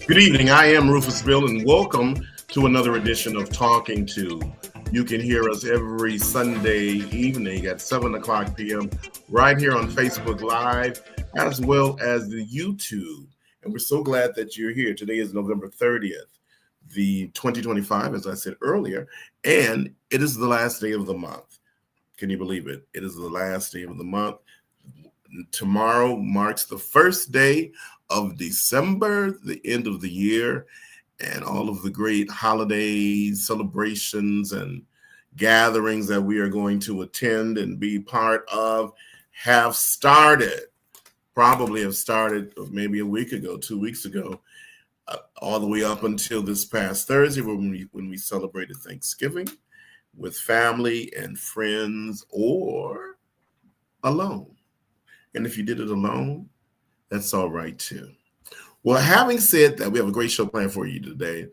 Good evening. I am Rufus Bill, and welcome to another edition of Talking To. You can hear us every Sunday evening at 7 o'clock p.m. right here on Facebook Live, as well as the YouTube. And we're so glad that you're here. Today is November 30th, the 2025, as I said earlier, and it is the last day of the month. Can you believe it? It is the last day of the month. Tomorrow marks the first day of December, the end of the year, and all of the great holidays, celebrations, and gatherings that we are going to attend and be part of have started. Probably have started maybe a week ago, 2 weeks ago, all the way up until this past Thursday when we celebrated Thanksgiving with family and friends or alone. And if you did it alone, that's all right too. Well, having said that, we have a great show planned for you today.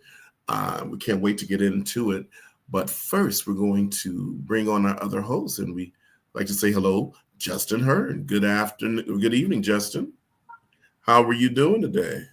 We can't wait to get into it. But first, we're going to bring on our other host, and we like to say hello, Justin Hearn. Good afternoon, good evening, Justin. How are you doing today?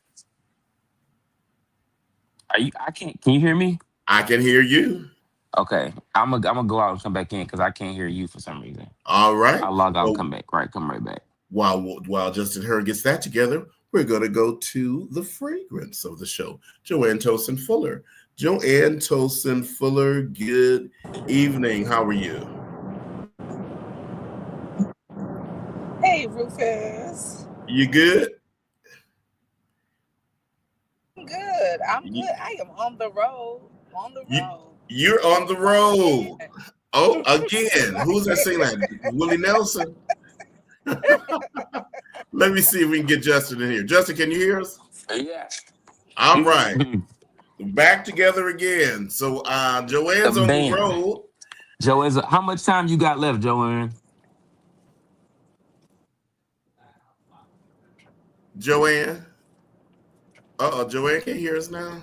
Can you hear me? I can hear you. Okay. I'm gonna go out and come back in because I can't hear you for some reason. All right. I'll log out and come back. Right, come right back. While Justin Hearn gets that together, we're going to go to the fragrance of the show, Joanne Tosin Fuller. Joanne Tosin Fuller, good evening. How are you? Hey, Rufus. You good? I'm good. I am on the road. You're on the road. Oh, again. Who's that saying that? Willie Nelson? Let me see if we can get Justin in here. Justin, can you hear us? Yeah. All right. Back together again. So Joanne's on the road. Joanne, how much time you got left, Joanne? Joanne? Joanne can't hear us now.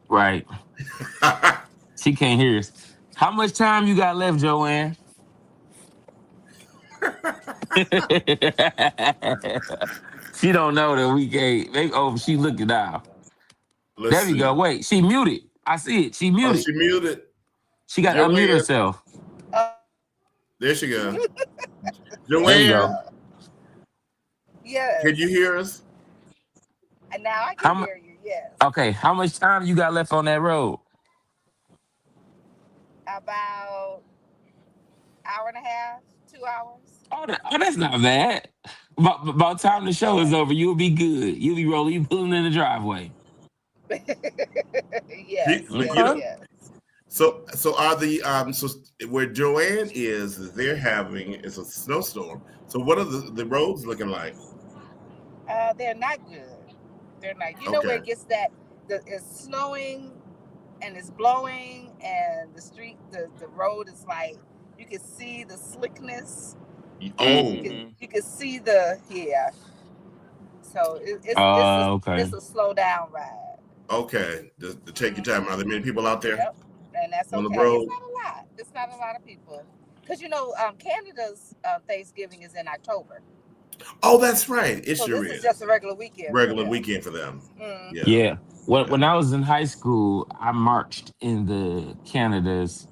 Right. She can't hear us. How much time you got left, Joanne? She don't know that we can't. She looking now. There we go. Wait, she muted. I see it. She muted. Oh, she muted. She got to unmute herself. There she goes. Joanne. There you go. Yes. Can you hear us? And now I can hear you, yes. Okay, how much time you got left on that road? About hour and a half, 2 hours. Oh, that's not bad. About time the show is over, you'll be good. You'll be rolling, you pulling in the driveway. Yes. So are the where Joanne is, it's a snowstorm. So what are the roads looking like? They're not good. They're not. You know where it gets it's snowing and it's blowing and the road is like you can see the slickness. Oh, you can see So it's a slow down ride. Okay, to take your time. Are there many people out there? Yep. And that's okay. On the road? It's not a lot of people. Because Canada's Thanksgiving is in October. Oh, that's right. It so sure this is just a regular weekend. Weekend for them. Mm-hmm. Yeah. When I was in high school, I marched in the Canada's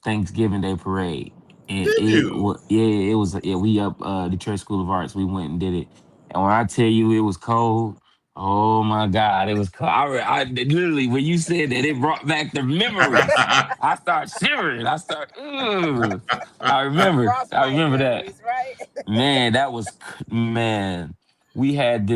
Thanksgiving Day parade. And we up Detroit School of Arts. We went and did it. And when I tell you it was cold, Oh my God, it was. Literally when you said that, it brought back the memories. I start shivering. Ugh. I Frostbite remember that. memories, right? Man, man. We had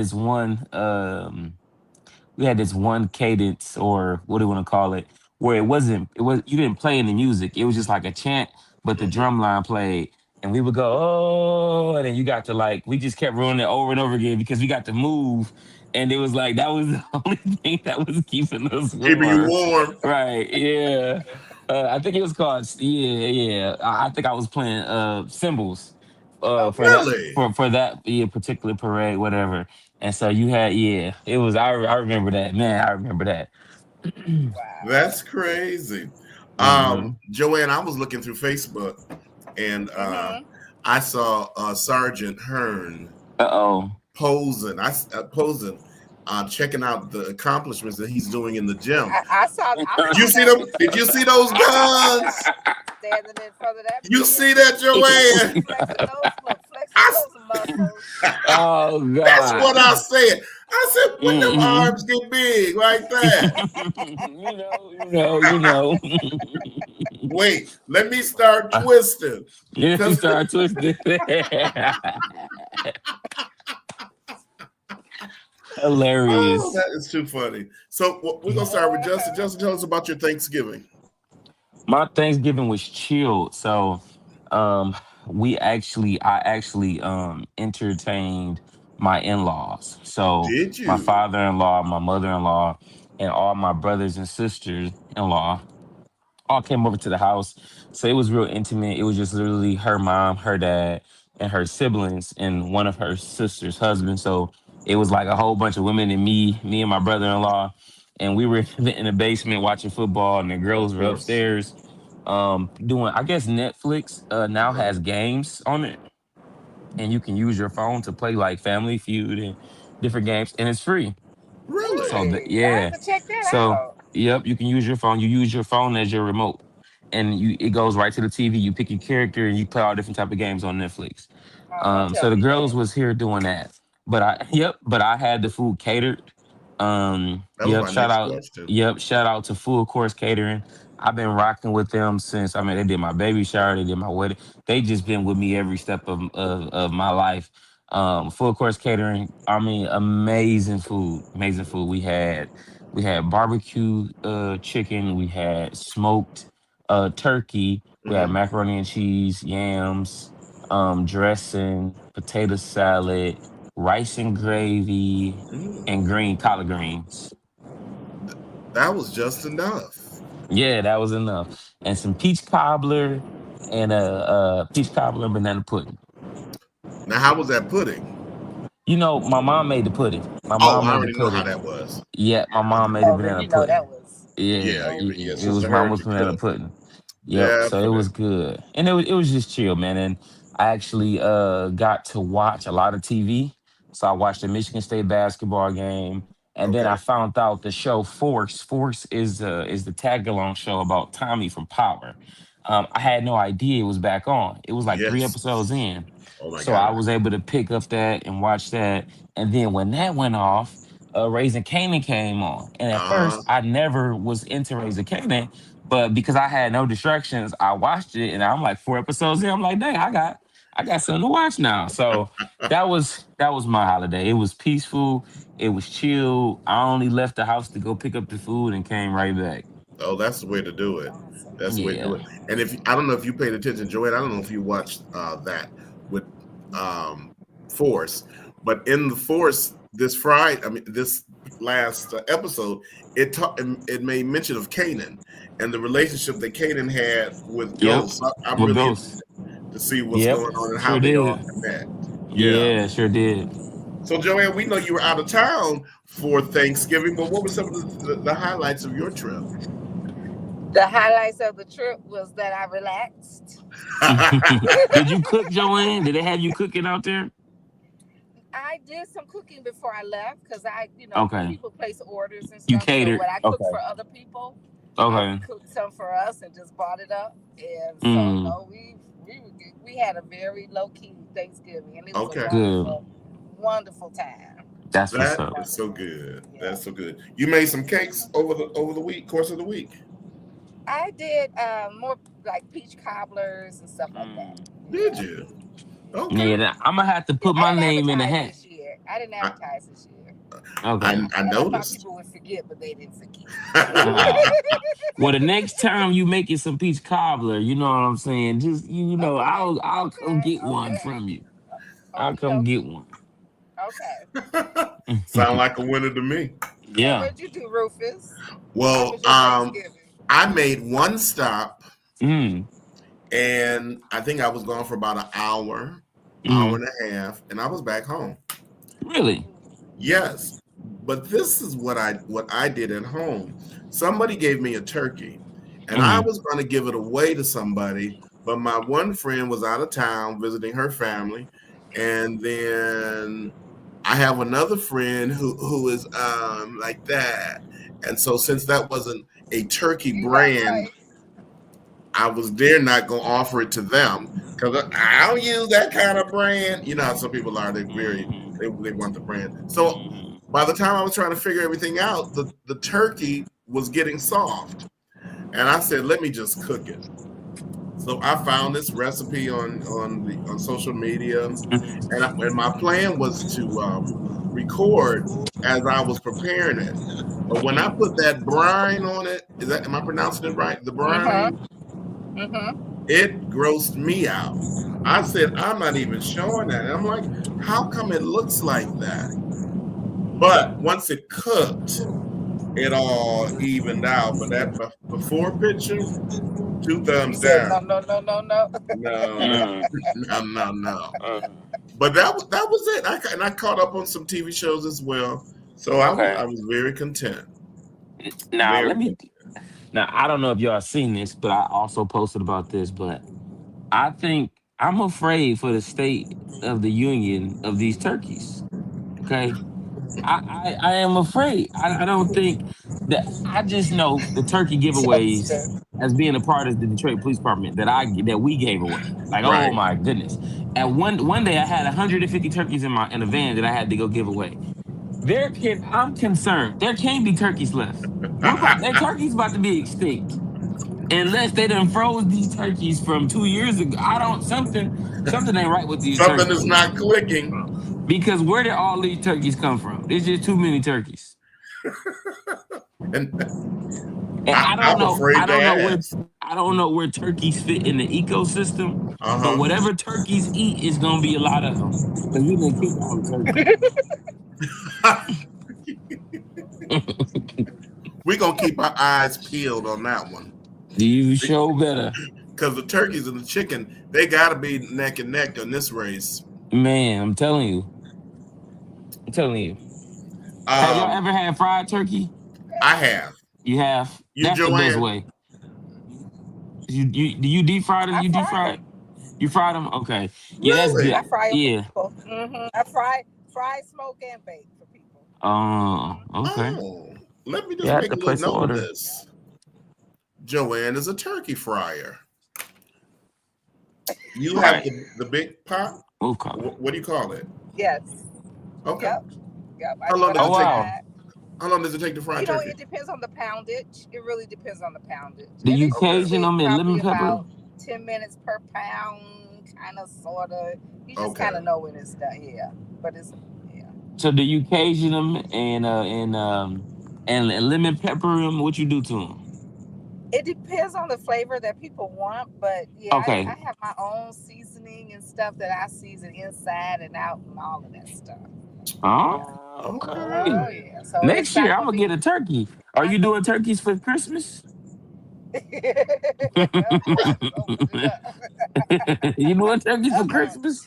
this one cadence, or what do you want to call it, where you didn't play any music. It was just like a chant, but the Mhm. drum line played, and we would go, oh, and then you got to like, we just kept running it over and over again because we got to move. And it was like that was the only thing that was keeping us Keeping you warm. warm. Right. Yeah. I think it was called, yeah. I think I was playing cymbals for Okay. that, Really? for that, yeah, particular parade, whatever. And so you had, yeah, it was. I remember that, man. I remember that. Wow. That's crazy. Hmm. Joanne, I was looking through Facebook and Mhm. I saw Sergeant Hearn Uh oh. posing. Posing, checking out the accomplishments that he's doing in the gym. I Did saw you see them? those Did you see those guns? standing in front of that You mirror, see that, Joanne? flexing I, those muscles. Oh that's God. what I said. I said, when them Hmm. arms get big like that. You know. Wait, let me start twisting. Yeah, you Cause start twisting. oh, Hilarious. that is too funny. So we're gonna start with Justin. Justin, tell us about your Thanksgiving. My Thanksgiving was chilled. So um I actually entertained my in-laws. So Did my you? father-in-law, my mother-in-law, and all my brothers and sisters-in-law all came over to the house. So it was real intimate. It was just literally her mom, her dad, and her siblings, and one of her sister's husbands. So it was like a whole bunch of women and me and my brother-in-law. And we were in the basement watching football, and the Of girls were course. upstairs doing, I guess Netflix now has games on it, and you can use your phone to play like Family Feud and different games, and it's free. Really? So I have yeah. to check that So out. yep, you can use your phone. You use your phone as your remote, and it goes right to the TV. You pick your character, and you play all different type of games on Netflix. Don't So tell the me girls that. was here doing that, but I had the food catered. That was my next question. Shout out to Full Course Catering. I've been rocking with them since, I mean, they did my baby shower, they did my wedding. They just been with me every step of my life. Full Course Catering, I mean, amazing food. We had barbecue chicken, we had smoked turkey, we had Hmm. macaroni and cheese, yams, dressing, potato salad, rice and gravy, and Mm. green collard greens. That was just enough. Yeah, that was enough. And some peach cobbler and a peach cobbler and banana pudding. Now, how was that pudding? My mom made the pudding. My Oh, mom I made the already know how pudding. that was. Yeah, my mom made the Oh, then banana you know that pudding. was Yeah, Yeah, golden. yeah. It was Sister mama's Heard can banana cook. pudding. Yep. So it was Definitely. good. And it was just chill, man. And I actually got to watch a lot of TV. So I watched the Michigan State basketball game. And then I Okay. found out the show Force. Force is the tag along show about Tommy from Power. I had no idea it was back on. It was like three Yes. episodes in. Oh my So I God. was able to pick up that and watch that. And then when that went off, Raising Canaan came on. And at Uh, first, I never was into Raising Canaan, but because I had no distractions, I watched it, and I'm like 4 episodes in. I'm like, dang, I got something to watch now. So that was my holiday. It was peaceful. It was chill. I only left the house to go pick up the food and came right back. oh, that's the way to do it. Awesome. That's the way to do Yeah. it. And if I don't know if you paid attention, Joanne, I don't know if you watched that with Force, but in the Force this Friday, I mean this last episode, it made mention of Kanan and the relationship that Kanan had with Yep. Ghost. I'm With really Ghost. interested to see what's Yep. going on and how Sure they all did. connect. Yeah. Yeah. Sure did. So Joanne, we know you were out of town for Thanksgiving, but what were some of the highlights of your trip? The highlights of the trip was that I relaxed. Did you cook, Joanne? Did they have you cooking out there? I did some cooking before I left because Okay. people place orders and You stuff. So catered. when I cooked Okay. for other people, I Okay. cooked some for us and just bought it up. And so Mm. no, we had a very low key Thanksgiving, and it was a Okay. Good. wonderful time. That's what's That up. is so good. Yeah. That's so good. You made some cakes over the course of the week. I did more like peach cobblers and stuff like that. Did you? Okay. Yeah, I'm gonna have to put my name in the hat. This year. I didn't advertise this year. Okay. I noticed. I thought people would forget, but they didn't forget. Well, the next time you making some peach cobbler, you know what I'm saying? Just I'll come get one from you. I'll come get one. Okay. Sound like a winner to me. Yeah. What'd you do, Rufus? Well, I made one stop, and I think I was gone for about an hour and a half, and I was back home. Really? Yes, but this is what I did at home. Somebody gave me a turkey, and I was going to give it away to somebody, but my one friend was out of town visiting her family, and then I have another friend who is like that, and so since that wasn't a turkey brand, I was not going to offer it to them because I don't use that kind of brand. You know how some people are; they want the brand. So by the time I was trying to figure everything out, the turkey was getting soft, and I said, "Let me just cook it." So I found this recipe on social media, and my plan was to record as I was preparing it. But when I put that brine on it, am I pronouncing it right? The brine, it grossed me out. I said, I'm not even showing that. And I'm like, how come it looks like that? But once it cooked, it all evened out. But that before picture, 2 thumbs down. No. But that was it. I caught up on some TV shows as well. So I was very content. Now I don't know if y'all seen this, but I also posted about this. But I think I'm afraid for the state of the union of these turkeys. Okay, I am afraid. I don't think that. I just know the turkey giveaways as being a part of the Detroit Police Department that we gave away. Like, oh my goodness! And one day I had 150 turkeys in a van that I had to go give away. I'm concerned. There can't be turkeys left. That turkey's about to be extinct. Unless they done froze these turkeys from 2 years ago. Something ain't right with these turkeys. Something is not clicking. Because where did all these turkeys come from? There's just too many turkeys. and I don't know where turkeys fit in the ecosystem. But whatever turkeys eat is gonna be a lot of them. Because we didn't keep all the turkeys. We're gonna keep our eyes peeled on that one. You show better. Because the turkeys and the chicken, they gotta be neck and neck in this race. Man, I'm telling you. Have y'all ever had fried turkey? I have. You have? That's Joanne? The best way. Do you deep fry them? You deep fry it? You fry them? Okay. Yeah, that's good. I fry them for people. I fry, smoke, and bake for people. Okay. Oh, let me just make a little note of this. Joanne is a turkey fryer. You have the big pot? What do you call it? Yes. Okay. Yep. How long does it take to fry turkey? It depends on the poundage. It really depends on the poundage. Do you season them in lemon pepper? About 10 minutes per pound, kind of, sort of. You just kind of know when it's done. Yeah, but it's So do you Cajun them and lemon pepper them? What you do to them? It depends on the flavor that people want, but I have my own seasoning and stuff that I season inside and out and all of that stuff. Oh, okay. So next year I'm gonna get a turkey. Are you doing turkeys for Christmas? You doing turkeys for Christmas?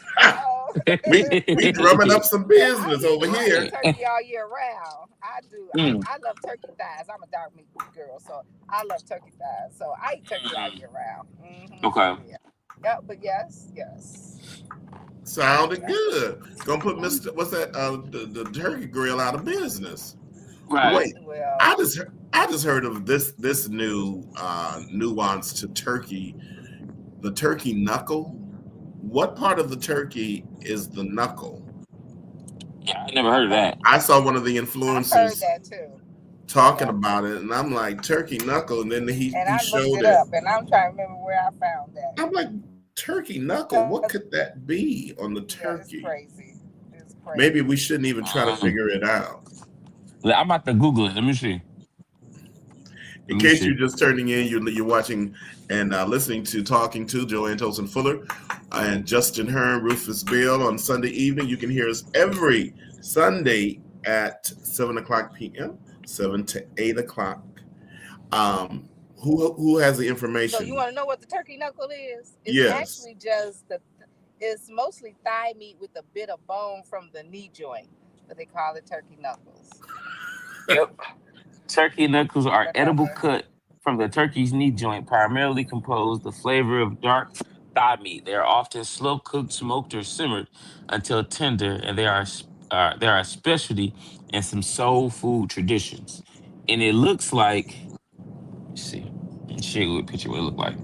we drumming up some business over here. Turkey all year round. I do. I love turkey thighs. I'm a dark meat girl, so I love turkey thighs. So I eat turkey all year round. Okay. Yeah, but yes. Sounded good. Gonna put the turkey grill out of business. Right. Wait, I just heard of this new nuance to turkey. The turkey knuckle. What part of the turkey is the knuckle? Yeah, I never heard of that. I saw one of the I've heard influencers that too. talking about it, and I'm like, turkey knuckle, and then And he I looked showed it it. up, and I'm trying to remember where I found that. I'm like, turkey knuckle, what could that be on the Yeah, it's turkey? crazy. It's crazy. Maybe we shouldn't even try to figure it out. I'm about to Google it. Let me see. In Let me case you're see. just turning in, you're watching and listening to Talking to Joanne Tolson Fuller and Justin Hearn, Rufus Bill on Sunday evening. You can hear us every Sunday at 7 o'clock p.m., 7 to 8 o'clock. Who has the information? So you want to know what the turkey knuckle is? It's Yes. actually just it's mostly thigh meat with a bit of bone from the knee joint, but they call it turkey knuckles. Yep. Turkey knuckles are edible cut from the turkey's knee joint, primarily composed the flavor of dark thigh meat. They are often slow cooked, smoked, or simmered until tender, and they are a specialty in some soul food traditions. And it looks like, let's see, let me show you a picture what it look like.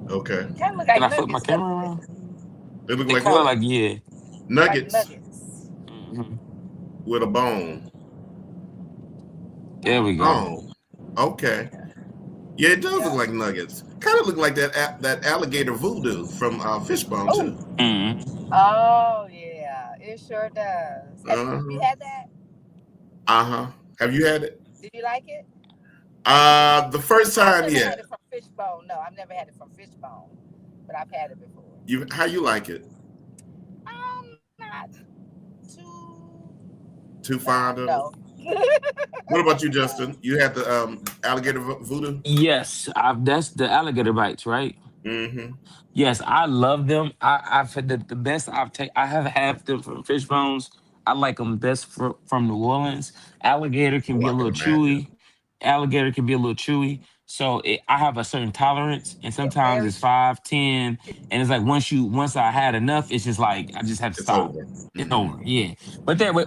Okay. Kind of look Can like I flip my nuggets, don't camera they? around? They look It like kind of what? like yeah. Like Nuggets nuggets. Hmm. with a bone. There we go. Oh, okay. Yeah, it does look Yeah. like nuggets. Kind of look like that alligator voodoo from Fishbone Oh. too. Hmm. Oh yeah, it sure does. Have you Uh-huh. had that? Uh-huh. Have you had it? Did you like it? The first I've time, never yeah. had it from Fishbone. No, I've never had it from Fishbone, but I've had it before. You how you like it? Not too Too bad. fond of it? No. What about you, Justin? You had the alligator voodoo? Yes, that's the alligator bites, right? Mm-hmm. Yes, I love them. I've had the best I have had them from fish bones. I like them best from New Orleans. Alligator can Oh, be a I can little imagine. chewy. Alligator can be a little chewy. So I have a certain tolerance, and Yeah, sometimes very it's 5, 10, and it's like once I had enough, it's just like I just have to It's stop. over. It's Mm-hmm. over. Yeah,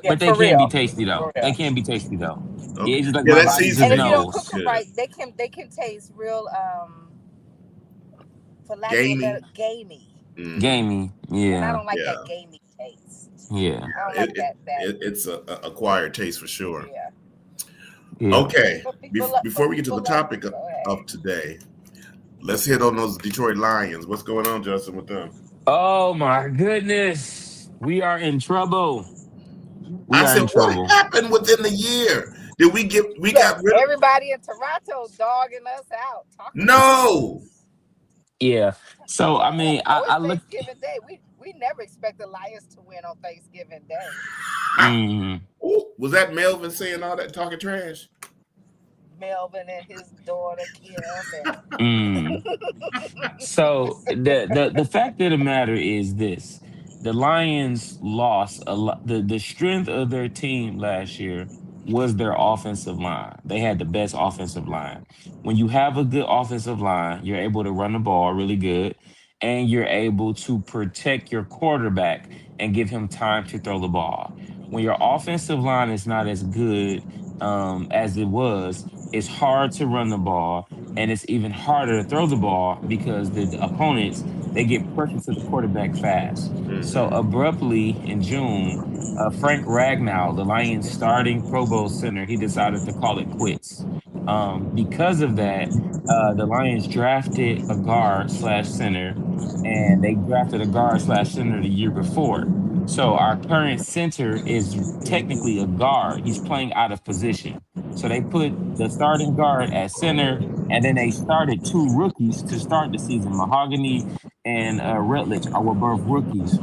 yeah, but they for can be real. tasty For though. They real. can be tasty though. Yeah, Okay. it's just like Yeah, my that body just And if you seasoning don't is cook knows. them good. right, they can taste real for lack of a better Gamey. gamey. Mm-hmm. Gamey. And I Yeah, don't like that Yeah. gamey taste. yeah, I don't It, like it, that. it's a acquired taste for sure. Yeah. yeah. Okay. For Before we get to the people love topic it. Go of ahead. today, let's hit on those Detroit Lions. What's going on, Justin, with them? Oh my goodness. We are in trouble. We I are said, in what trouble. happened within the year? Did we Look, got rid of? everybody in Toronto dogging us out, talking about No. us. Yeah. So I mean, Oh, I it's look. Thanksgiving Day. We never expect the Lions to win on Thanksgiving Day. Mm, Ooh, was that Melvin saying all that talking trash? Melvin and his daughter Kim and mm. So the fact of the matter is this: the Lions lost a lot. The strength of their team last year was their offensive line. They had the best offensive line. When you have a good offensive line, you're able to run the ball really good, and you're able to protect your quarterback and give him time to throw the ball. When your offensive line is not as good as it was, it's hard to run the ball and it's even harder to throw the ball because the opponents they get pressure to the quarterback fast. So Mm-hmm. abruptly in June, Frank Ragnow, the Lions' starting Pro Bowl center, he decided to call it quits. Because of that, the Lions drafted a guard slash center, and they drafted a guard slash center the year before. So our current center is technically a guard. He's playing out of position. So they put the starting guard at center, and then they started two rookies to start the season. Mahogany and Rutledge were both rookies.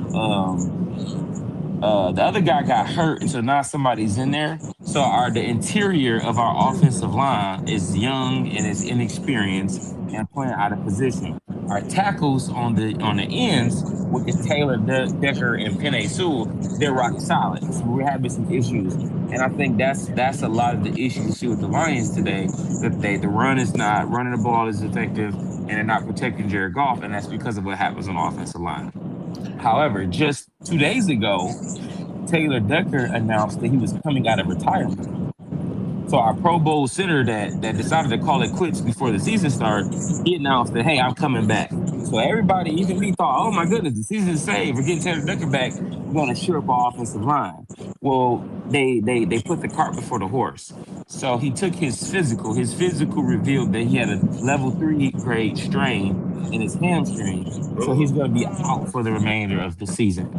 The other guy got hurt, and so now somebody's in there. So the interior of our offensive line is young and is inexperienced and playing out of position. Our tackles on the ends, which is Taylor Decker and Penny Sewell, they're rock solid. So we're having some issues, and I think that's a lot of the issue you see with the Lions today. That the run is not running the ball is effective, and they're not protecting Jared Goff, and that's because of what happens on the offensive line. However, just 2 days ago, Taylor Decker announced that he was coming out of retirement. So our Pro Bowl center that decided to call it quits before the season started, he announced that, hey, I'm coming back. So everybody, even me, thought, oh my goodness, the season's saved. We're getting Taylor Decker back. We're going to shore up our offensive line. Well, they put the cart before the horse. So he took his physical. His physical revealed that he had a level 3 grade strain in his hamstring. So he's Oh, going to be out for the remainder of the season.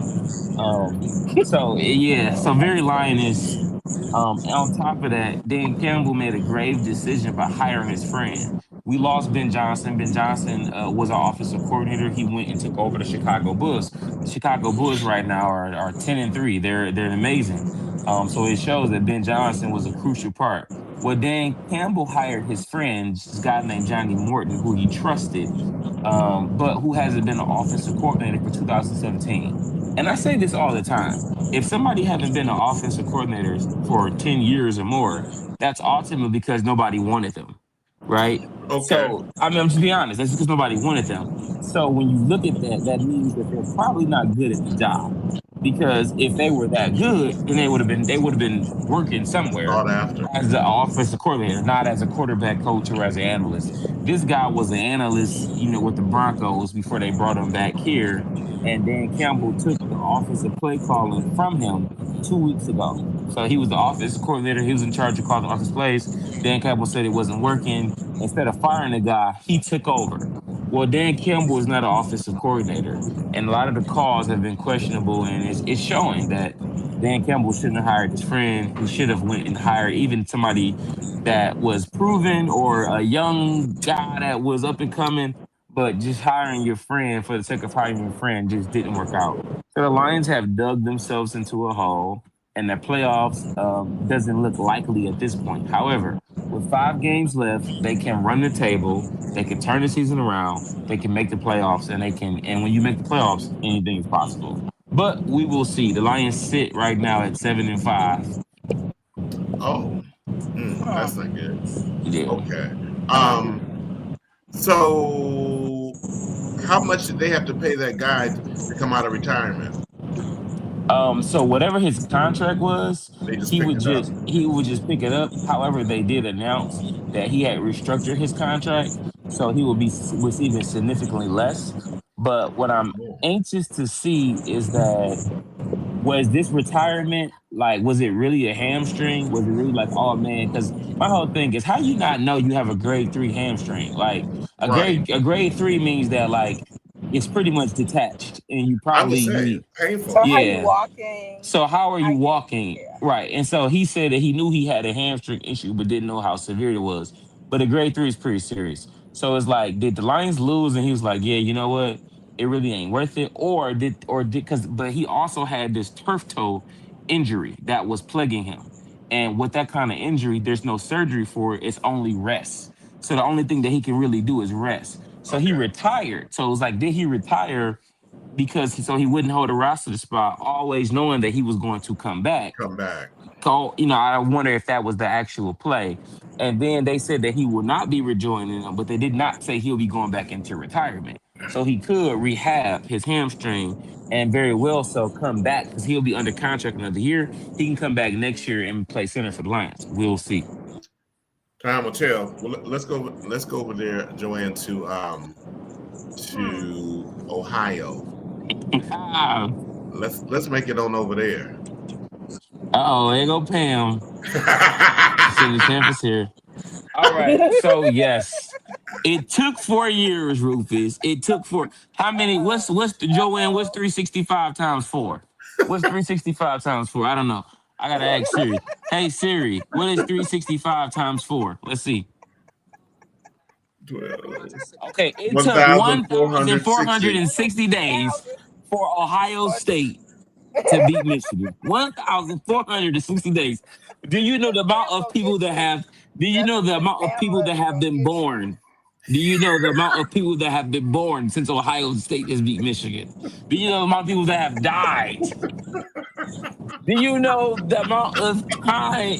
So yeah, so very lioness. And on top of that, Dan Campbell made a grave decision by hiring his friend. We lost Ben Johnson. Ben Johnson was our offensive coordinator. He went and took over the Chicago Bulls. The Chicago Bulls right now are 10-3. They're amazing. So it shows that Ben Johnson was a crucial part. Well, Dan Campbell hired his friend, this guy named Johnny Morton, who he trusted, but who hasn't been an offensive coordinator for 2017. And I say this all the time. If somebody haven't been an offensive coordinator for 10 years or more, that's ultimately because nobody wanted them, right? okay. So, I mean, I'm just being honest. That's because nobody wanted them. So when you look at that, that means that they're probably not good at the job. Because if they were that good, then they would have been working somewhere Sought after. as the offensive coordinator, not as a quarterback coach or as an analyst. This guy was an analyst, with the Broncos before they brought him back here. And Dan Campbell took the offensive play calling from him 2 weeks ago. So he was the offensive coordinator. He was in charge of calling the offensive plays. Dan Campbell said it wasn't working. Instead of firing the guy, he took over. Well, Dan Campbell is not an offensive coordinator, and a lot of the calls have been questionable, and it's showing that Dan Campbell shouldn't have hired his friend. He should have went and hired even somebody that was proven or a young guy that was up and coming. But just hiring your friend for the sake of hiring your friend just didn't work out. So the Lions have dug themselves into a hole, and the playoffs doesn't look likely at this point. However, with 5 games left, they can run the table. They can turn the season around. They can make the playoffs, and they can. And when you make the playoffs, anything is possible. But we will see. The Lions sit right now at 7-5. Oh, that's not good. Yeah. Okay. So how much did they have to pay that guy to come out of retirement? So whatever his contract was, They just he picked would it up. just he would just pick it up. However, they did announce that he had restructured his contract, so he will be receiving significantly less. But what I'm Oh, anxious to see is that, was this retirement, like, was it really a hamstring? Was it really like, oh man? Because my whole thing is, how you not know you have a grade 3 hamstring? Like right. a grade 3 means that, like, it's pretty much detached, and you I would probably say need. So painful. how you Yeah. walking? So how are How you you? walking? Yeah. Right. And so he said that he knew he had a hamstring issue, but didn't know how severe it was. But a grade 3 is pretty serious. So it's like, did the Lions lose? And he was like, yeah, you know what? It really ain't worth it. Because, but he also had this turf toe injury that was plaguing him. And with that kind of injury, there's no surgery for it. It's only rest. So the only thing that he can really do is rest. So he Okay. retired. So it was like, did he retire because so he wouldn't hold a roster spot, always knowing that he was going to come back? Come back. So, I wonder if that was the actual play. And then they said that he will not be rejoining them, but they did not say he'll be going back into retirement. So he could rehab his hamstring and very well so come back because he'll be under contract another year. He can come back next year and play center for the Lions. We'll see. Time will tell. Well, let's go. Let's go over there, Joanne, Hmm. to Ohio. Ah, Let's make it on over there. oh, there go Pam. Cindy Champ here. All right. So yes, it took 4 years, Rufus. It took four. How many? What's the Joanne? What's 365 times four? What's 365 times four? I don't know. I gotta ask Siri. Hey Siri, what is 365 times four? Let's see. 12. Okay, it took 1,460. 1,460 days for Ohio What? State to beat Michigan. 1,460 days. Do you know the amount Pam of gonna people get that you. have? Do you That's know the Miss amount of people Pamela that have gonna been get you. born? Do you know the amount of people that have been born since Ohio State has beat Michigan? Do you know the amount of people that have died? Do you know the amount of time,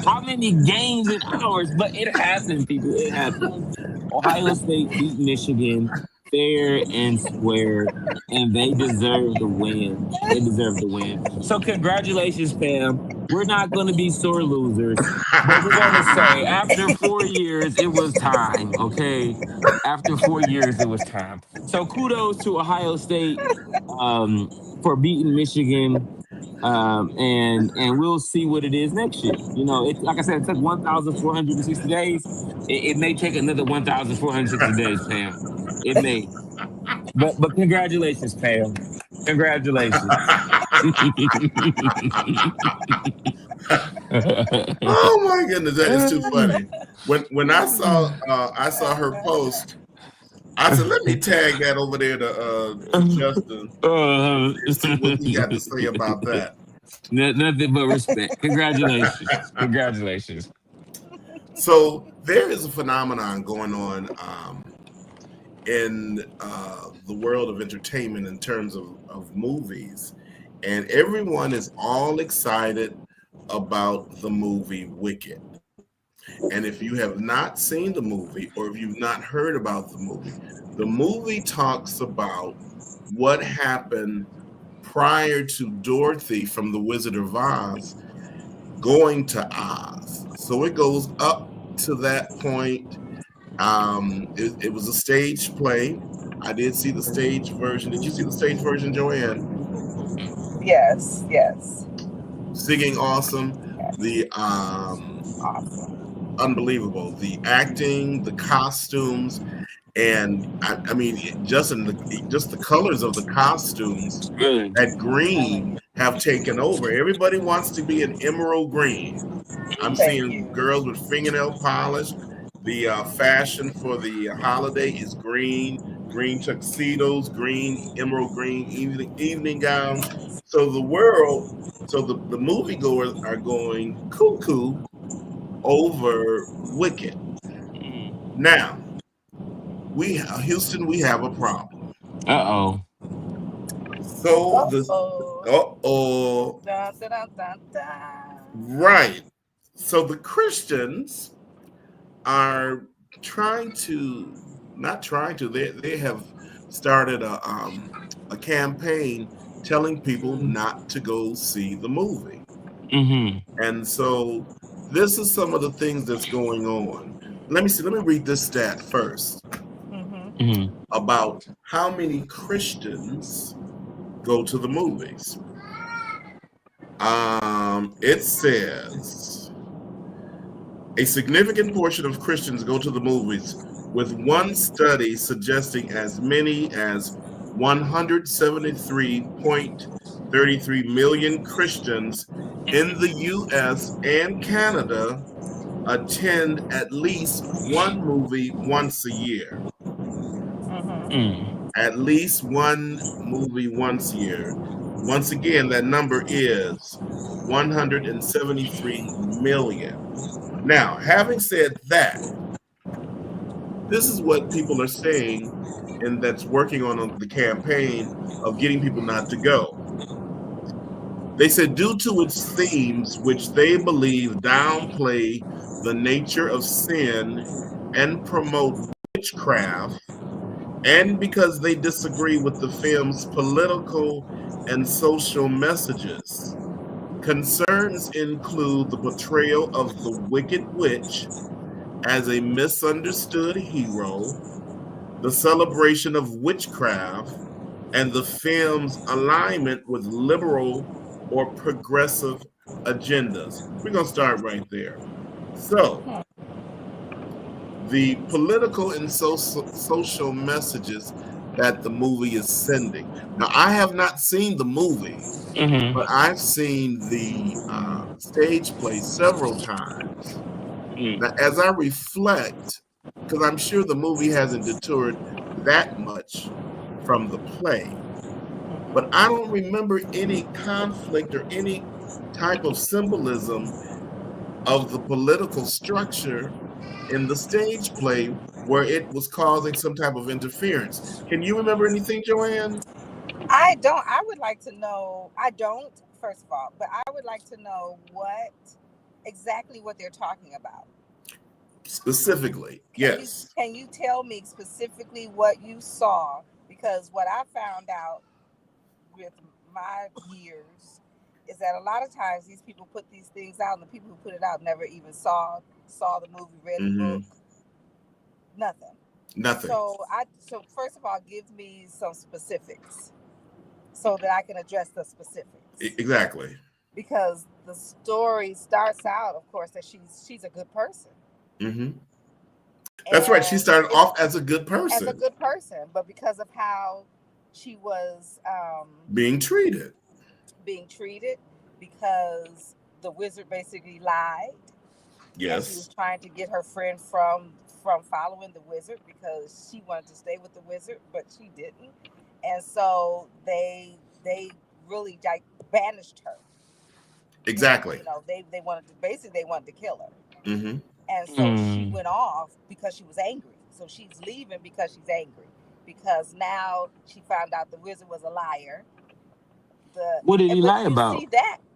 how many games and hours? But it happened, people. It happened. Ohio State beat Michigan fair and square, and they deserve the win. They deserve the win. So, congratulations, Pam. We're not going to be sore losers, but we're going to say after 4 years, it was time, okay? After 4 years, it was time. So, kudos to Ohio State for beating Michigan. And we'll see what it is next year. It, like I said, it took 1,460 days. It may take another 1,460 days, Pam. It may. But congratulations, Pam. Congratulations. Oh my goodness, that is too funny. When I saw her post, I said, let me tag that over there to Justin and see what he got to say about that. Nothing but respect. Congratulations. Congratulations. So there is a phenomenon going on in the world of entertainment in terms of movies, and everyone is all excited about the movie Wicked. And if you have not seen the movie or if you've not heard about the movie talks about what happened prior to Dorothy from The Wizard of Oz going to Oz. So it goes up to that point. It was a stage play. I did see the stage version. Did you see the stage version, Joanne? Yes. Singing awesome. The unbelievable. The acting, the costumes, and I mean, just the colors of the costumes. That green have taken over. Everybody wants to be an emerald green. I'm seeing girls with fingernail polish. The fashion for the holiday is green tuxedos, green, emerald green evening gowns. So the moviegoers are going cuckoo over Wicked. Now, Houston, we have a problem. Uh-oh. So right. So the Christians are they have started a campaign telling people not to go see the movie. And so this is some of the things that's going on. Let me read this stat first about how many Christians go to the movies. It says a significant portion of Christians go to the movies, with one study suggesting as many as 173.33 million Christians in the US and Canada attend at least one movie once a year. At least one movie once a year. Once again, that number is 173 million. Now, having said that, this is what people are saying, and that's working on the campaign of getting people not to go. They said due to its themes, which they believe downplay the nature of sin and promote witchcraft, and because they disagree with the film's political and social messages. Concerns include the portrayal of the Wicked Witch as a misunderstood hero, the celebration of witchcraft, and the film's alignment with liberal or progressive agendas. We're going to start right there. So, the political and social messages that the movie is sending. Now, I have not seen the movie, but I've seen the stage play several times. Now, as I reflect, because I'm sure the movie hasn't deterred that much from the play, but I don't remember any conflict or any type of symbolism of the political structure in the stage play where it was causing some type of interference. Can you remember anything, Joanne? I don't. I would like to know. I don't, first of all, but I would like to know exactly what they're talking about. Specifically, yes. Can you tell me specifically what you saw? Because what I found out with my years is that a lot of times these people put these things out, and the people who put it out never even saw the movie, read the book, nothing. So first of all, give me some specifics so that I can address the specifics. Exactly. Because the story starts out, of course, that she's a good person. Mm-hmm. That's right. She started off as a good person. As a good person, but because of how she was being treated, because the wizard basically lied. Yes. And she was trying to get her friend from following the wizard because she wanted to stay with the wizard, but she didn't. And so they really like banished her. Exactly. They wanted to kill her. Mm-hmm. And so she went off because she was angry. So she's leaving because she's angry. Because now she found out the wizard was a liar. What did he lie about?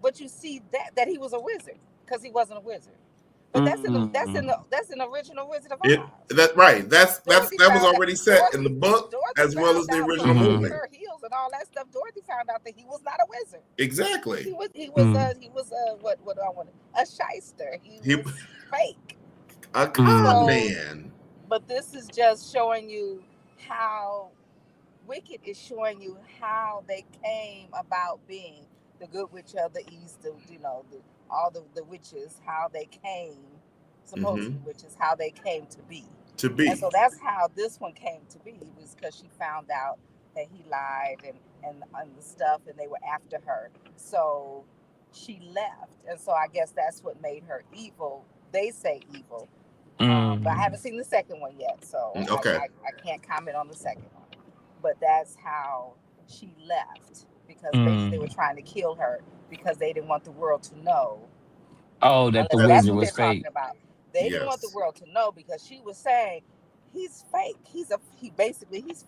But you see that he was a wizard because he wasn't a wizard. But that's in the original Wizard of Oz. That was already set in the book as well as the original movie. Her heels and all that stuff. Dorothy found out that he was not a wizard. Exactly. He was what do I want? A shyster. He was fake. A con man. But this is just showing you how Wicked is showing you how they came about being the Good Witch of the East. All the witches, how they came, supposedly witches, how they came to be. And so that's how this one came to be, was because she found out that he lied and the stuff, and they were after her. So she left. And so I guess that's what made her evil. They say evil. But I haven't seen the second one yet, so I can't comment on the second one. But that's how she left, because basically they were trying to kill her because they didn't want the world to know. Oh, that the wizard was fake. They didn't want the world to know because she was saying he's fake. He's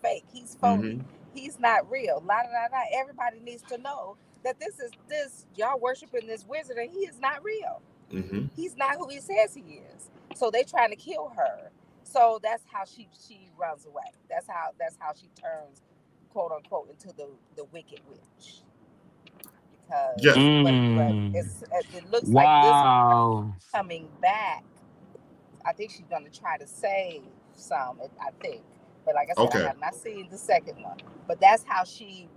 fake. He's phony. He's not real. La la la. Everybody needs to know that this y'all worshiping this wizard and he is not real. He's not who he says he is. So they trying to kill her. So that's how she runs away. That's how she turns, quote unquote, into the Wicked Witch. Because it looks like this one coming back. I think she's gonna try to save some. I think, but like I said, I have not seen the second one. But that's how she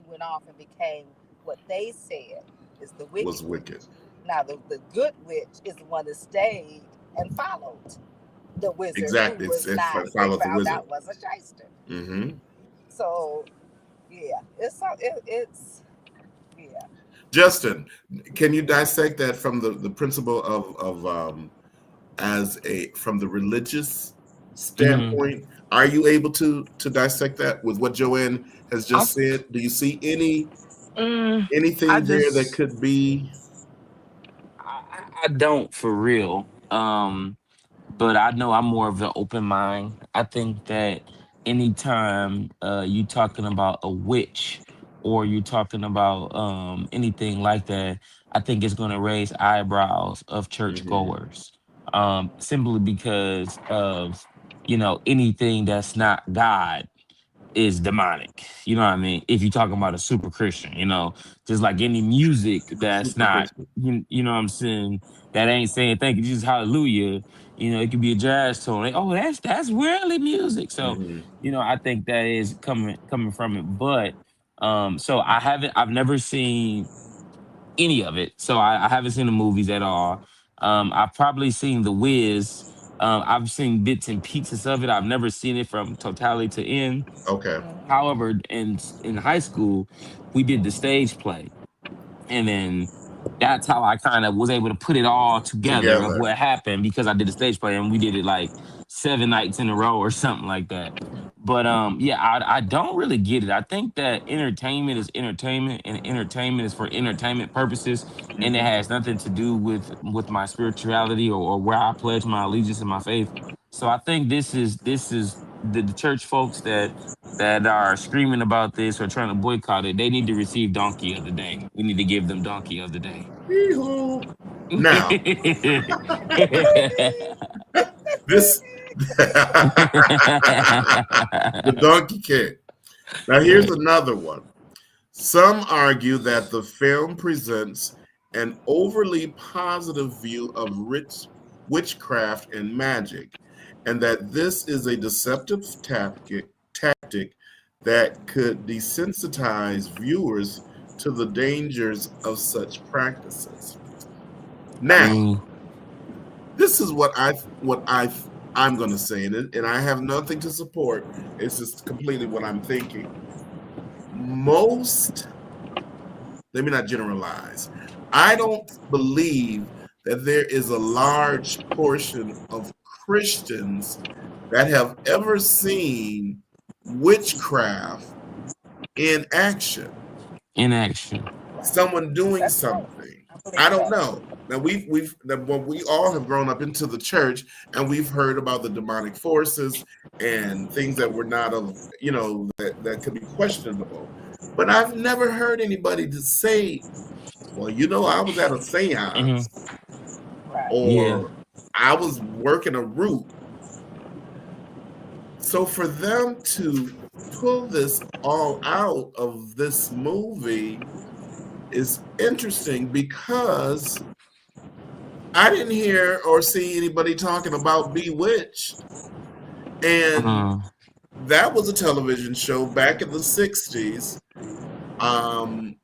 went off and became what they said is the Wicked. Was Wicked. Now the Good Witch is the one that stayed and followed the wizard. Exactly, who was not followed the wizard. Out was a shyster. So yeah, it's. Justin, can you dissect that from the principle of from the religious standpoint? Are you able to dissect that with what Joanne has just said? Do you see anything there that could be? I don't, for real. But I know I'm more of an open mind. I think that anytime you talking about a witch or you talking about anything like that, I think it's going to raise eyebrows of churchgoers, simply because of anything that's not God is demonic. You know what I mean? If you're talking about a super Christian, just like any music that's not, you know what I'm saying, that ain't saying thank you, Jesus, hallelujah. It could be a jazz tone. Like, oh, that's really music. So, I think that is coming from it. But so I've never seen any of it. So I haven't seen the movies at all. I've probably seen The Wiz. I've seen bits and pieces of it. I've never seen it from totality to end. Okay. However, in high school, we did the stage play, and then that's how I kind of was able to put it all together of what happened, because I did the stage play and we did it like 7 nights in a row or something like that. But I don't really get it. I think that entertainment is entertainment, and entertainment is for entertainment purposes, and it has nothing to do with my spirituality or where I pledge my allegiance and my faith. So I think this is the church folks that are screaming about this or trying to boycott it. They need to receive Donkey of the Day. We need to give them Donkey of the Day. Now, this the Donkey King. Now, here's another one. Some argue that the film presents an overly positive view of witchcraft and magic, and that this is a deceptive tactic that could desensitize viewers to the dangers of such practices. I Now, mean, this is I'm going to say, and I have nothing to support. It's just completely what I'm thinking. Most, let me not generalize. I don't believe that there is a large portion of Christians that have ever seen witchcraft in action. in action. Someone doing That's right. something. believe I don't that. know. Now we all have grown up into the church and we've heard about the demonic forces and things that were not of, that could be questionable. But I've never heard anybody to say, well, I was at a Hmm. seance Right. Yeah. or I was working a route. So for them to pull this all out of this movie is interesting because I didn't hear or see anybody talking about Bewitched. And Uh, that was a television show back in the 60s. Um,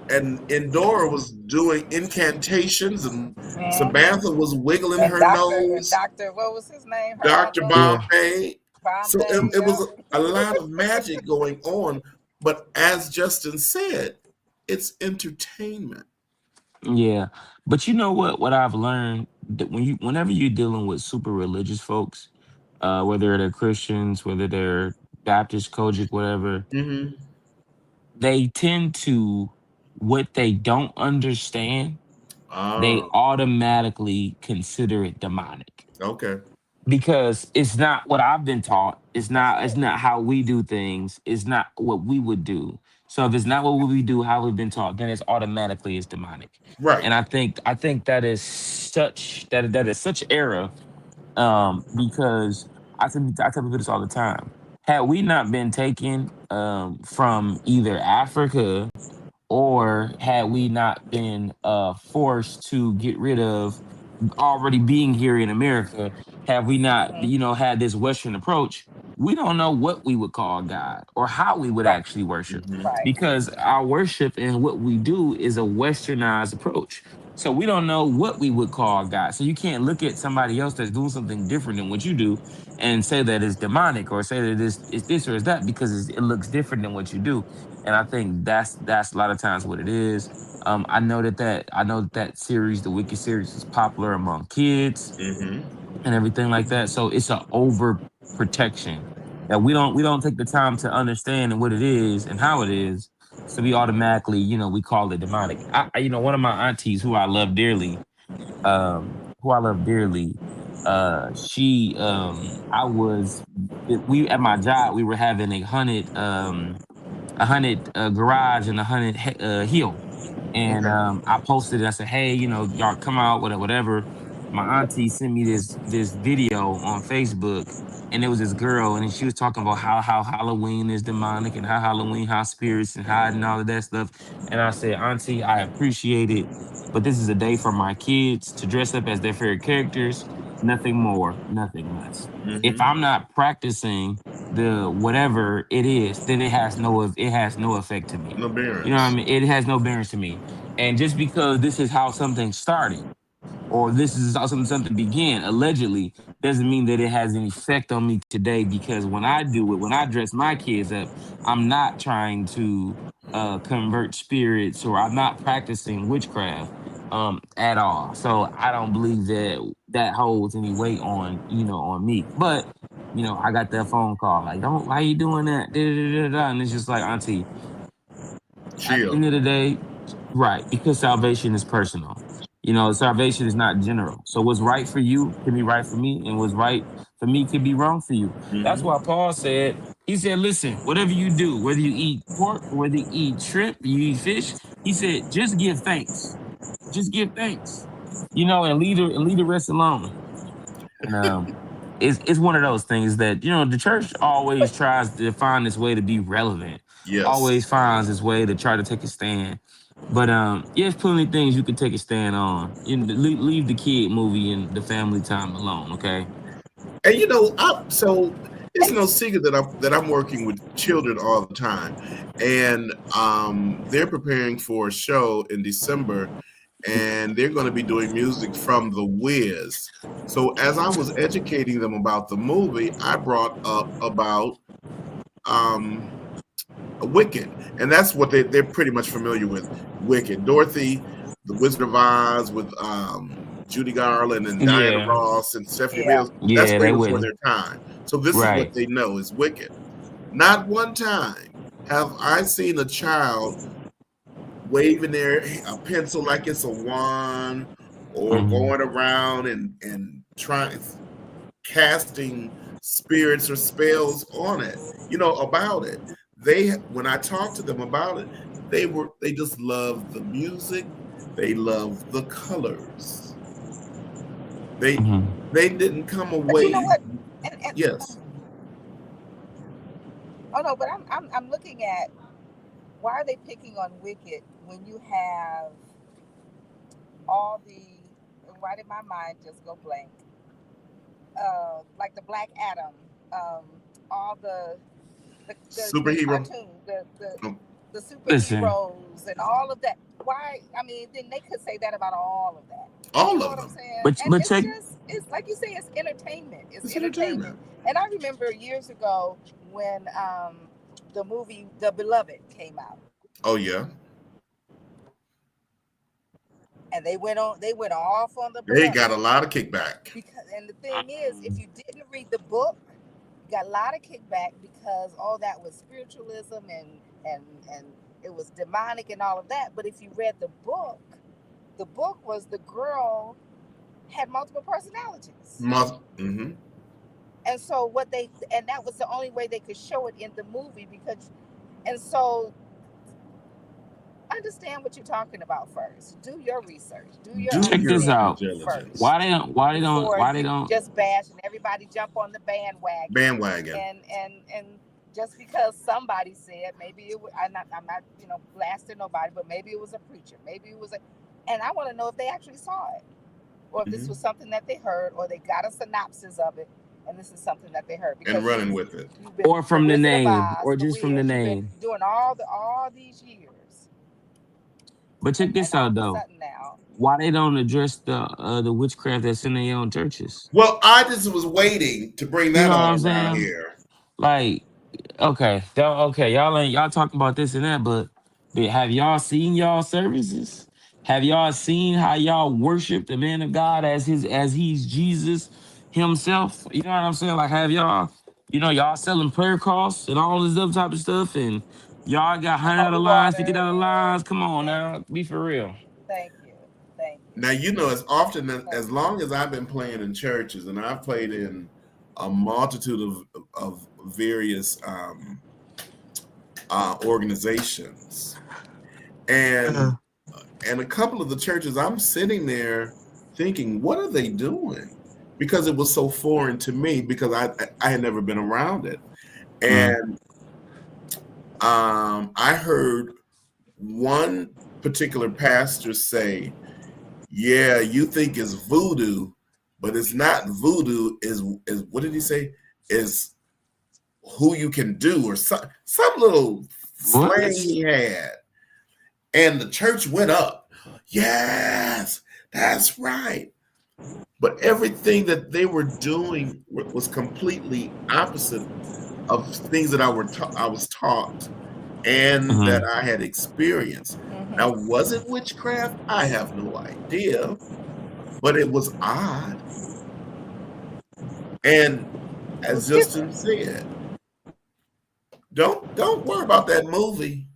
and Endora was doing incantations, and Samantha was wiggling And her nose. Doctor, what was his name? Her Dr. uncle? yeah. Bombay. So Bombay, it was a lot of magic going on. But as Justin said, it's entertainment. Yeah. But you know what I've learned that whenever you're dealing with super religious folks, whether they're Christians, whether they're Baptist, Kojic, whatever, Mm-hmm. they tend to what they don't understand, they Oh, automatically consider it demonic. okay. Because it's not what I've been taught. That's It's it. not how we do things. It's not what we would do. So if it's not what we do, how we've been taught, then it's automatically is demonic. Right. And I think that is such error. Because I tell people this all the time. Had we not been taken from either Africa, or had we not been forced to get rid of already being here in America, have we not, had this Western approach, we don't know what we would call God or how we would Right. actually worship, Mm-hmm. Right. because our worship and what we do is a westernized approach. So we don't know what we would call God. So you can't look at somebody else that's doing something different than what you do and say that it's demonic, or say that it's this or it's that, because it looks different than what you do. And I think that's a lot of times what it is. I know that series, the Wicked series, is popular among kids Mm-hmm. and everything like that. So it's an over protection that we don't take the time to understand and what it is and how it is. So we automatically, we call it demonic. One of my aunties who I love dearly, she I was we at my job, we were having a hunted garage and a hunted hill. And Okay. I posted it. I said, "Hey, y'all come out, whatever." My auntie sent me this video on Facebook, and it was this girl, and she was talking about how Halloween is demonic, and how Halloween, how spirits and hide and all of that stuff. And I said, "Auntie, I appreciate it, but this is a day for my kids to dress up as their favorite characters. Nothing more, nothing less. If Mm-hmm. I'm not practicing the whatever it is, then it has no effect to me. No You know what I bearings. mean? It has no bearings to me. And just because this is how something started, or this is how something began, allegedly, doesn't mean that it has an effect on me today. Because when I do it, when I dress my kids up, I'm not trying to convert spirits, or I'm not practicing witchcraft at all. So I don't believe that that holds any weight on me. But I got that phone call like, "Don't, why you doing that?" Da, da, da, da. And it's just like, Auntie, at the Chill. end of the day, right, because salvation is personal. Salvation is not general. So what's right for you can be right for me, and what's right for me could be wrong for you. That's Mm-hmm. why Paul said, he said, "Listen, whatever you do, whether you eat pork, or whether you eat shrimp, you eat fish," he said, "just give thanks. Just give thanks. And leave the rest alone." And it's one of those things that the church always tries to find its way to be relevant, Yes. always finds its way to try to take a stand. But there's plenty of things you can take a stand on. Leave the kid movie and the family time alone, okay? And so it's no secret that I'm working with children all the time, and they're preparing for a show in December, and they're going to be doing music from The Wiz. So as I was educating them about the movie, I brought up about Wicked, and that's what they're pretty much familiar with. Wicked, Dorothy, the Wizard of Oz with Judy Garland and Diana Yeah. Ross and Stephanie Yeah. Mills. That's Yeah, way they before wouldn't. their time. So this is what Right. they know is Wicked. Not one time have I seen a child waving a pencil like it's a wand, or going around and trying casting spirits or spells on it, about it. When I talked to them about it, they just loved the music, they loved the colors. They didn't come away. But you know what? Yes. Oh no, but I'm looking at, why are they picking on Wicked when you have all the, why did my mind just go blank? Like the Black Adam, all the Superhero cartoon, the Listen. superheroes and all of that. Why? I mean, then they could say that about all of that. All you know of what them. I'm saying? But and check. it's like you say, it's entertainment. It's entertainment. And I remember years ago when the movie The Beloved came out. Oh yeah. And they went off on The They Beloved. got a lot of kickback. And the thing is, if you didn't read the book, you got a lot of kickback because all that was spiritualism and it was demonic and all of that. But if you read the book was the girl had multiple personalities. Mm-hmm. And so and that was the only way they could show it in the movie, and so understand what you're talking about first. Do your research. Check this out. First. Why they don't just bash and everybody jump on the bandwagon. And just because somebody said, maybe it was, I'm not blasting nobody, but maybe it was a preacher, maybe it was and I want to know if they actually saw it, or if this was something that they heard, or they got a synopsis of it, and this is something that they heard and running with it, or from the name, or just from the name, doing all these years. But check this out though. Why they don't address the witchcraft that's in their own churches? Well, I just was waiting to bring that on around here. Like, okay, y'all talking about this and that, but have y'all seen y'all services? Have y'all seen how y'all worship the man of God as he's Jesus himself? You know what I'm saying? Like, have y'all, y'all selling prayer costs and all this other type of stuff, and y'all got $100 lines, $50 lines. Come on now, be for real. Thank you. Now, as often as long as I've been playing in churches, and I've played in a multitude of various organizations, and a couple of the churches, I'm sitting there thinking, what are they doing? Because it was so foreign to me, because I had never been around it. And I heard one particular pastor say, yeah, you think it's voodoo, but it's not voodoo. Is what did he say? Is who you can do, or some little slang he had. And the church went up. Yes, that's right. But everything that they were doing was completely opposite of things that I was taught and that I had experienced. Now, was it witchcraft? I have no idea, but it was odd. And as Justin said, don't worry about that movie.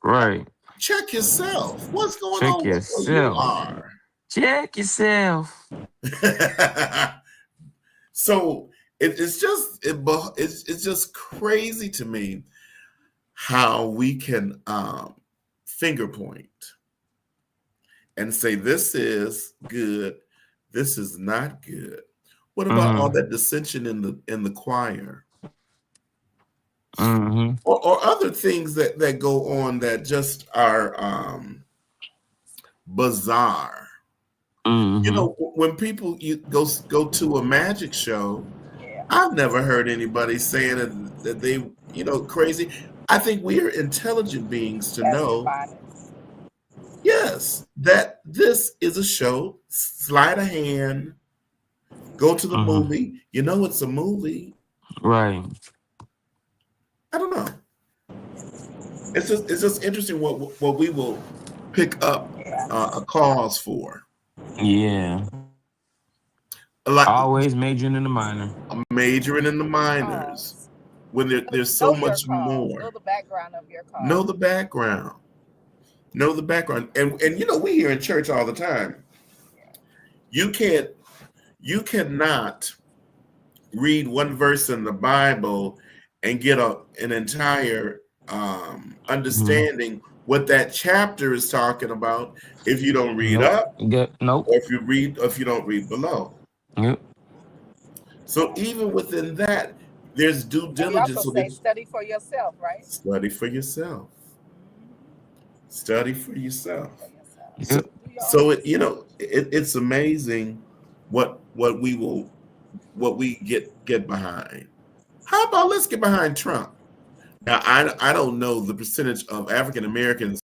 Right. Check yourself. What's going on with where you are? Check yourself. So it's just crazy to me how we can finger point and say this is good, this is not good. What about all that dissension in the choir? Or other things that go on that just are bizarre. When people go to a magic show, I've never heard anybody saying that they, crazy. I think we are intelligent beings to That's know, demonic. yes, that this is a show. Slide a hand, go to the Hmm. movie. You know it's a movie. Right. I don't know. It's just interesting what we will pick up Yeah. a cause for. Yeah. A lot Always majoring in the minor. majoring in the minors Cause when there's so know your much cause. Know more. the background of your Know cause. the background. Know the background. And we hear in church all the time. Yeah. You can't you cannot read one verse in the Bible and get an entire Hmm. understanding what that chapter is talking about if you don't read Nope. up Nope. or if you don't read below. Yep. So even within that, there's due And we also diligence. So say that study for yourself, right? study for yourself. Study for yourself. Study for yourself. So, Yep. Do your own so research. it's amazing what we get behind. How about let's get behind Trump? Now I don't know the percentage of African Americans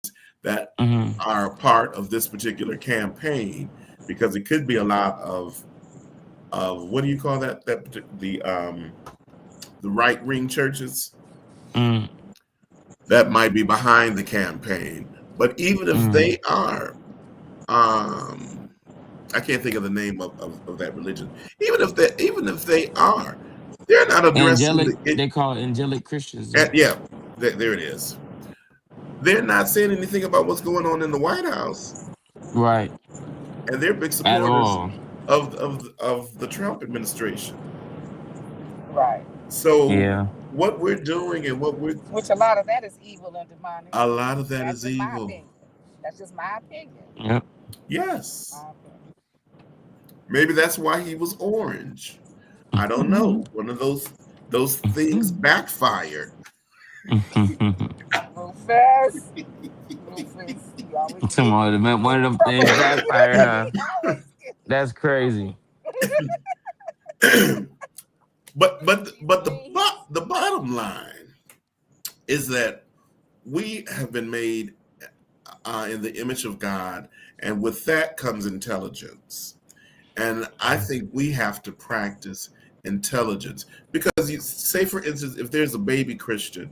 that Hmm. are part of this particular campaign because it could be a lot of what do you call the right wing churches Mm. that might be behind the campaign. But even if Mm. they are, um, I can't think of the name of that religion. Even if they are, they're not addressing Angelic. the it. They call it angelic Christians. Though. Yeah, there it is. They're not saying anything about what's going on in the White House, Right. and they're big At supporters all. of the Trump administration. Right. So Yeah. what we're doing and what we're Which a lot of that is evil and demonic. a lot of that That's is just my evil. opinion. That's just my opinion. Yep. Yes. My opinion. Maybe that's why he was orange. I don't know. One of those things backfired. Rufus. Rufus. You always get One of in them trouble. things backfired, huh? You always get That's crazy. but me. the bottom line is that we have been made in the image of God, and with that comes intelligence. And I think we have to practice intelligence because you say, for instance, if there's a baby Christian,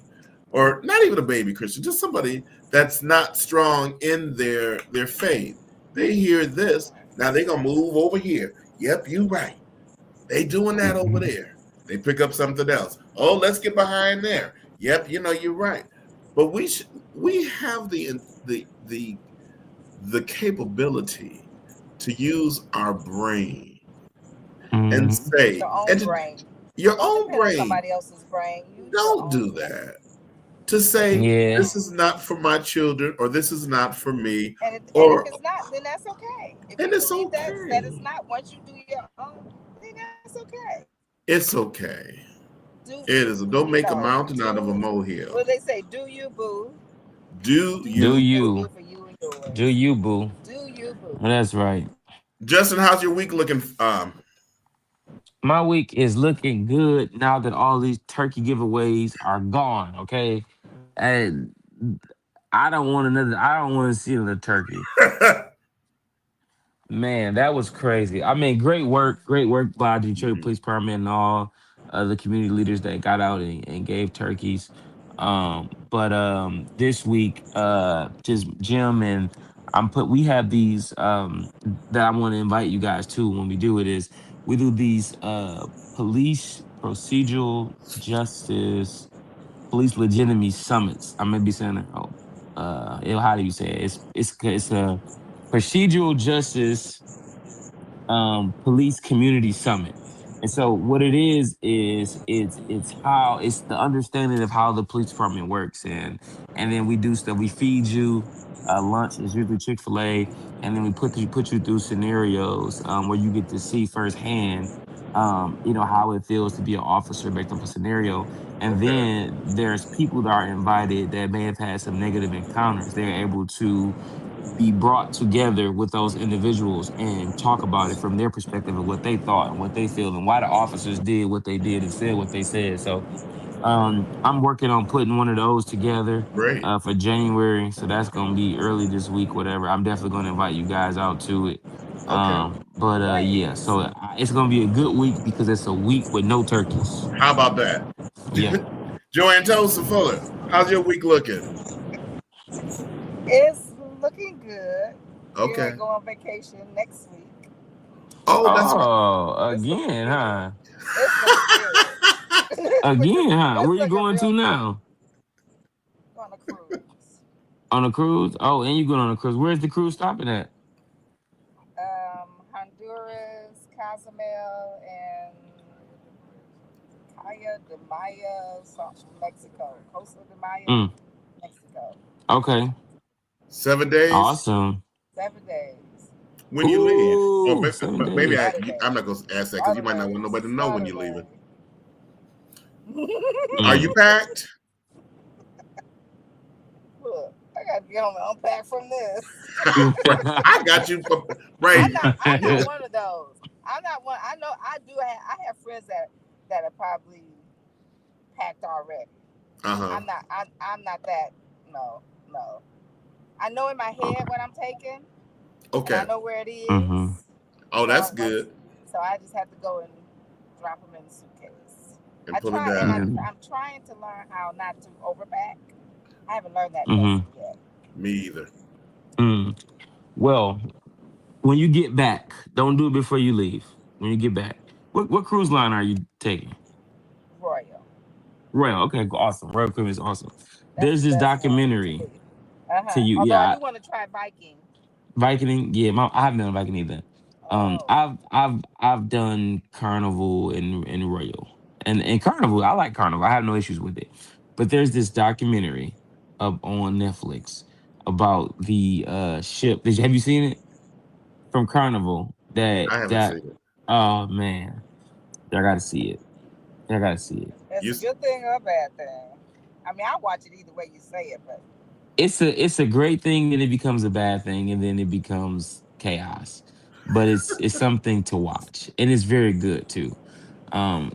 or not even a baby Christian, just somebody that's not strong in their faith, they hear this. Now they're gonna move over here. Yep, you right. They doing that over Mhm. there. They pick up something else. Oh, let's get behind there. Yep, you're right. But we have the capability to use our brain and Mhm. Use say your own and to, brain. your Don't own depend on brain. somebody else's brain. Use your Don't own do brain. that. To say Yeah. this is not for my children or this is not for me And if or it's not, then that's okay. If and you it's believe that it's okay. not, once you do your own, then that's okay. It's okay. Do It is. Don't make a mountain out of a do molehill. what they say? Do you boo? Do Do Do what's you? best for you? you and Do yours. you, boo? Do you boo? That's right. Justin, how's your week looking? My week is looking good now that all these turkey giveaways are gone. Okay, and I don't want another. I don't want to see another turkey. Man, that was crazy. I mean, great work by the Detroit Police Department and all the community leaders that got out and gave turkeys. But this week, just Jim and we have these that I want to invite you guys to when we do it is we do these police procedural justice police legitimacy summits. I may be saying it wrong. How do you say it? It's a procedural justice police community summit. And so what it is it's the understanding of how the police department works, and then we do stuff. We feed you lunch. It's usually Chick-fil-A, and then we put you through scenarios where you get to see firsthand how it feels to be an officer based off a scenario. And Okay. then there's people that are invited that may have had some negative encounters. They're able to be brought together with those individuals and talk about it from their perspective of what they thought and what they feel and why the officers did what they did and said what they said. So I'm working on putting one of those together Great. for January. So that's gonna be early this week, whatever. I'm definitely gonna invite you guys out to it. Okay. But yeah, so it's gonna be a good week because it's a week with no turkeys. How about that? Yeah. Joanne Tosa Fuller, how's your week looking? It's looking good. Okay. We're going on vacation next week. Oh, that's Again, huh? It's gonna be good. Again, huh? Where you going to now? On a cruise. On a cruise? Oh, and you going on a cruise. Where's the cruise stopping at? Honduras, Cozumel, and Caya de Maya, Mexico. Costa de Maya, Mexico. Okay. 7 days? Awesome. 7 days. When you leave? Oh, 7 days. Maybe I'm not going to ask that because you might not want nobody to know when you're leaving. Are you packed? Look, I got to get home and unpack from this. I got you. Right. I'm not one of those. I'm not one. I know I do. I have friends that are probably packed already. I'm not. I'm not that. No. I know in my head what I'm taking. Okay. I know where it is. Mm-hmm. Oh, that's good. So I just have to go and drop them in the suitcase. And pull it down. I'm trying to learn how not to overpack. I haven't learned that lesson yet. Me either. Well, when you get back, don't do it before you leave. When you get back, what cruise line are you taking? Royal. Okay, awesome. Royal Caribbean is awesome. There's this documentary to you. Although I do want to try Viking. Viking, yeah. I haven't done Viking either. I've done Carnival and Royal, and Carnival. I like Carnival. I have no issues with it. But there's this documentary up on Netflix about the ship. Have you seen it? From Carnival. I haven't seen it. Oh man, I gotta see it. It's a good thing or a bad thing. I mean, I watch it either way you say it, but it's a great thing, then it becomes a bad thing, and then it becomes chaos. But it's something to watch, and it's very good too.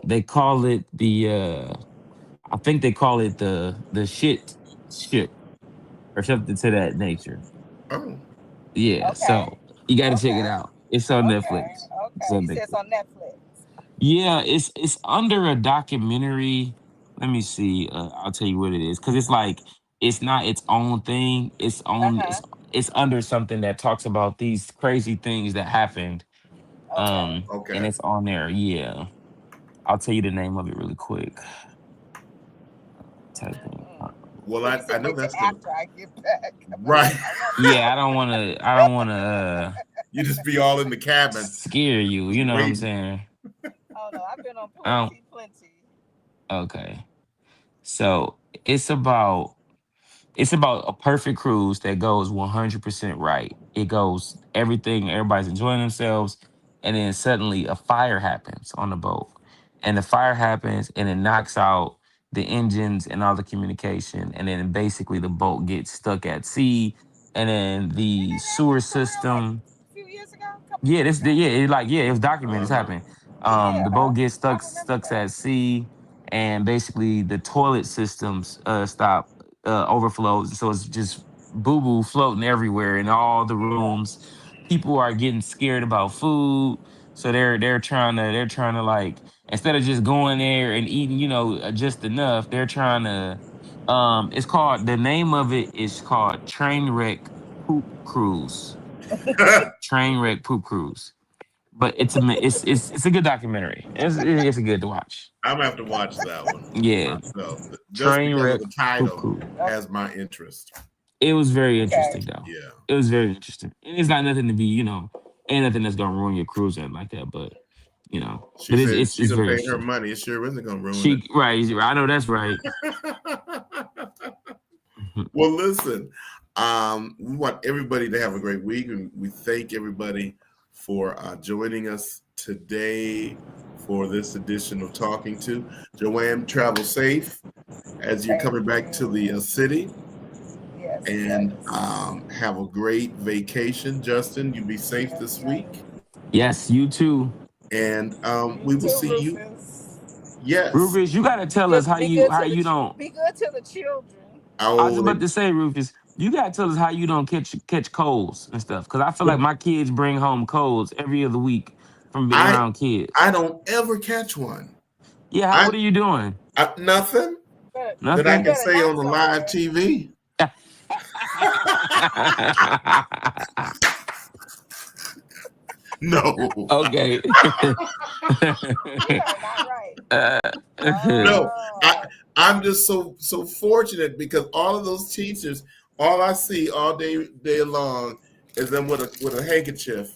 They call it I think they call it the shit ship or something to that nature. Oh. Yeah, okay. So you got to check it out. It's on Netflix. Okay, you said it's on Netflix. Yeah, it's under a documentary. Let me see. I'll tell you what it is because it's like it's not its own thing. It's under something that talks about these crazy things that happened. Okay. And it's on there. Yeah, I'll tell you the name of it really quick. Type in. Well, I know that's after I get back. Right. Yeah, I don't want to. You just be all in the cabin. Scare you. You know what I'm saying? Oh no, I've been on plenty. Okay, so it's about a perfect cruise that goes 100% right. It goes everything. Everybody's enjoying themselves, and then suddenly a fire happens on the boat, and the fire happens, and it knocks out the engines and all the communication, and then basically the boat gets stuck at sea, and then the sewer system. A few years ago. It was documented. It's happening. The boat gets stuck at sea, and basically the toilet systems stop overflows, so it's just boo boo floating everywhere in all the rooms. People are getting scared about food, so they're trying to like instead of just going there and eating, just enough, they're trying to. It's called the name of it is called Trainwreck Poop Cruise. Trainwreck Poop Cruise. But it's a good documentary. It's a good to watch. I'm gonna have to watch that one. Yeah, just because of the title has my interest. It was very interesting though. Yeah, it was very interesting, and it's not nothing to be, ain't nothing that's gonna ruin your cruise or like that. But she's gonna pay her money. It sure isn't gonna ruin it. Right, I know that's right. Well, listen, we want everybody to have a great week, and we thank everybody for joining us today for this edition of Talking To. Joanne, travel safe as you're coming back to the city. Yes, And have a great vacation, Justin. You be safe this week. Yes, you too. And we will see you. Yes, Rufus, you gotta tell us how you don't be good to the children. I was just about to say, Rufus, you gotta tell us how you don't catch colds and stuff. Cause I feel like my kids bring home colds every other week from being around kids. I don't ever catch one. Yeah, what are you doing? Nothing. Nothing That I can say on the live TV. No. Okay. Not right. No, I'm just so fortunate because all of those teachers, all I see all day long is them with a handkerchief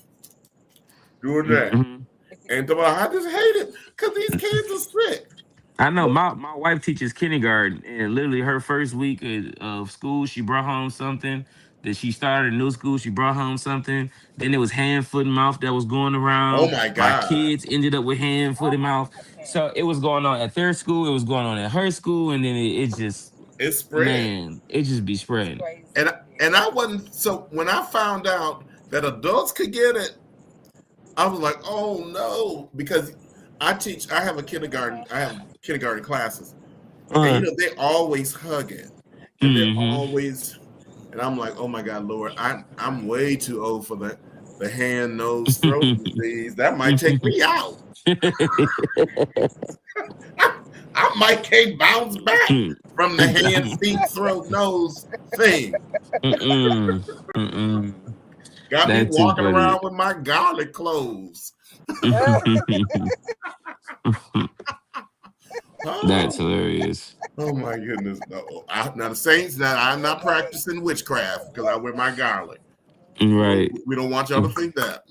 doing that. Mm-hmm. And I just hate it because these kids are strict. I know my wife teaches kindergarten, and literally her first week of school, she brought home something. That she started a new school, she brought home something. Then there was hand, foot, and mouth that was going around. Oh my God! My kids ended up with hand, foot, and mouth. So it was going on at their school, it was going on at her school, and then it spread. Man, it just be spreading. And I wasn't so when I found out that adults could get it, I was like, oh no, because I have kindergarten classes. And they're always hugging. And they're always, and I'm like, oh my God, Lord, I'm way too old for the hand, nose, throat disease. That might take me out. I might can't bounce back from the hand, feet, throat, nose thing. Got me walking around with my garlic cloves. That's hilarious. Oh my goodness! No, now the Saints. Now I'm not practicing witchcraft because I wear my garlic. Right. We don't want y'all to think that.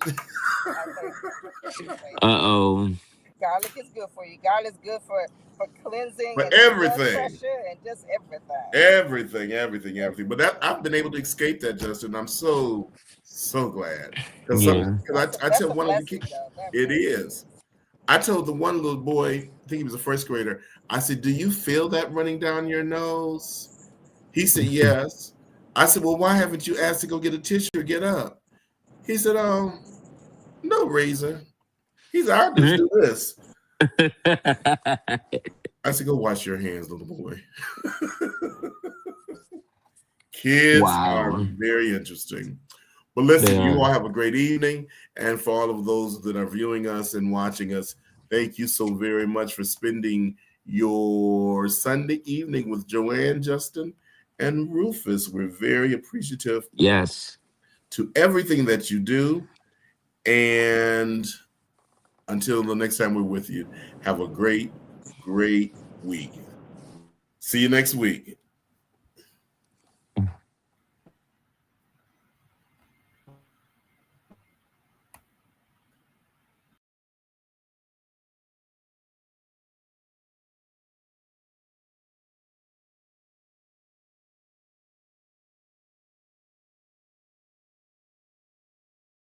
Garlic is good for you. Garlic is good for cleansing, for and everything, blood pressure, and just everything. Everything. But I've been able to escape that, Justin. I'm so glad because I tell one of the kids, it is. I told the one little boy, I think he was a first grader, I said, do you feel that running down your nose? He said, yes. I said, well, why haven't you asked to go get a tissue or get up? He said, no reason. He said, I'll just do this. I said, go wash your hands, little boy. Kids are very interesting. But listen, you all have a great evening. And for all of those that are viewing us and watching us, thank you so very much for spending your Sunday evening with Joanne, Justin, and Rufus. We're very appreciative. Yes. To everything that you do. And until the next time we're with you, have a great, great week. See you next week.